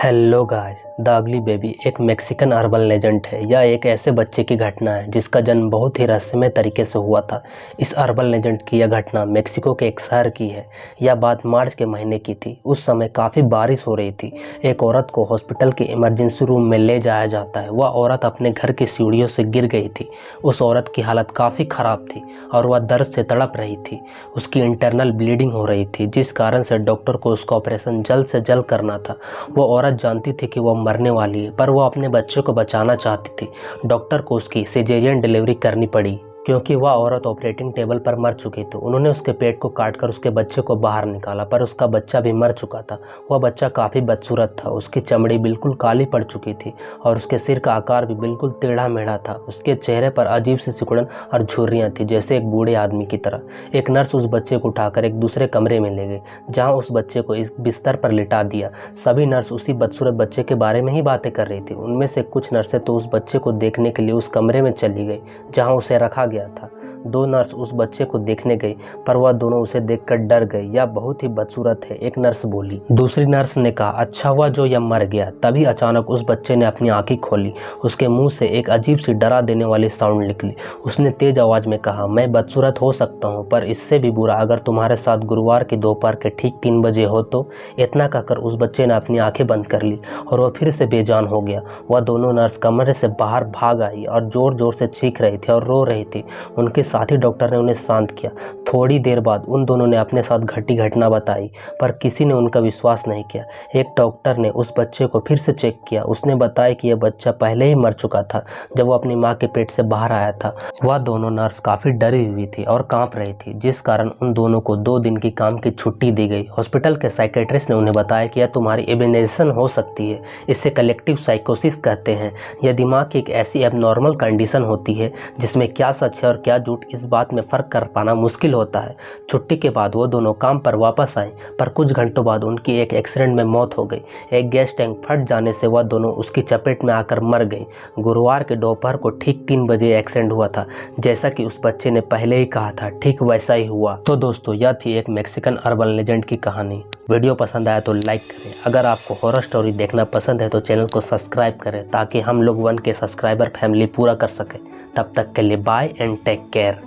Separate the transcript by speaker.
Speaker 1: Hello guys, the ugly baby एक Mexican urban legend है। यह एक ऐसे बच्चे की घटना है जिसका जन्म बहुत ही रहस्यमय तरीके से हुआ था। इस अर्बन लेजेंड की यह घटना मेक्सिको के एक शहर की है। यह बात मार्च के महीने की थी। उस समय काफ़ी बारिश हो रही थी। एक औरत को हॉस्पिटल के इमरजेंसी रूम में ले जाया जाता है। वह औरत अपने घर की सीढ़ियों से गिर गई थी। उस औरत की हालत काफ़ी ख़राब थी और वह दर्द से तड़प रही थी। उसकी इंटरनल ब्लीडिंग हो रही थी, जिस कारण से डॉक्टर को उसका ऑपरेशन जल्द से जल्द करना था। वो औरत जानती थी कि वह मरने वाली है, पर वो अपने बच्चे को बचाना चाहती थी। डॉक्टर को उसकी सिजेरियन डिलीवरी करनी पड़ी क्योंकि वह औरत ऑपरेटिंग टेबल पर मर चुकी थी। उन्होंने उसके पेट को काटकर उसके बच्चे को बाहर निकाला, पर उसका बच्चा भी मर चुका था। वह बच्चा काफ़ी बदसूरत था। उसकी चमड़ी बिल्कुल काली पड़ चुकी थी और उसके सिर का आकार भी बिल्कुल टेढ़ा मेढ़ा था। उसके चेहरे पर अजीब सी सिकुड़न और झुर्रियाँ थी, जैसे एक बूढ़े आदमी की तरह। एक नर्स उस बच्चे को उठाकर एक दूसरे कमरे में ले गई, जहाँ उस बच्चे को इस बिस्तर पर लिटा दिया। सभी नर्स उसी बदसूरत बच्चे के बारे में ही बातें कर रही थी। उनमें से कुछ नर्सें तो उस बच्चे को देखने के लिए उस कमरे में चली गई जहाँ उसे रखा गया था। 2 नर्स उस बच्चे को देखने गई, पर वह दोनों उसे देखकर डर गई। यह बहुत ही बदसूरत है, एक नर्स बोली। दूसरी नर्स ने कहा, अच्छा हुआ जो यह मर गया। तभी अचानक उस बच्चे ने अपनी आंखें खोली। उसके मुंह से एक अजीब सी डरा देने वाली साउंड निकली। उसने तेज आवाज में कहा, मैं बदसूरत हो सकता हूँ, पर इससे भी बुरा अगर तुम्हारे साथ गुरुवार की दोपहर के ठीक 3 बजे हो तो। इतना कहकर उस बच्चे ने अपनी आंखें बंद कर ली और वह फिर से बेजान हो गया। वह दोनों नर्स कमरे से बाहर भाग आई और जोर जोर से चीख रही थी और रो रही थी। उनके साथी डॉक्टर ने उन्हें शांत किया। थोड़ी देर बाद उन दोनों ने अपने साथ घटी घटना बताई, पर किसी ने उनका विश्वास नहीं किया। एक डॉक्टर ने उस बच्चे को फिर से चेक किया। उसने बताया कि यह बच्चा पहले ही मर चुका था जब वो अपनी माँ के पेट से बाहर आया था। वह दोनों नर्स काफ़ी डरी हुई थी और कांप रही थी, जिस कारण उन दोनों को 2 दिन की काम की छुट्टी दी गई। हॉस्पिटल के साइकेट्रिस्ट ने उन्हें बताया कि यह तुम्हारी इमेजिनेशन हो सकती है, इसे कलेक्टिव साइकोसिस कहते हैं। यह दिमाग की एक ऐसी एबनॉर्मल कंडीशन होती है जिसमें क्या सच है और क्या झूठ इस बात में फ़र्क कर पाना मुश्किल होता है। छुट्टी के बाद वो दोनों काम पर वापस आए, पर कुछ घंटों बाद उनकी एक एक्सीडेंट में मौत हो गई। एक गैस टैंक फट जाने से वह दोनों उसकी चपेट में आकर मर गई। गुरुवार के दोपहर को ठीक 3 बजे एक्सीडेंट हुआ था। जैसा कि उस बच्चे ने पहले ही कहा था, ठीक वैसा ही हुआ। तो दोस्तों, यह थी एक मैक्सिकन अर्बन लेजेंड की कहानी। वीडियो पसंद आया तो लाइक करें। अगर आपको हॉरर स्टोरी देखना पसंद है तो चैनल को सब्सक्राइब करें, ताकि हम लोग 1 के सब्सक्राइबर फैमिली पूरा कर सकें। तब तक के लिए बाय एंड टेक केयर।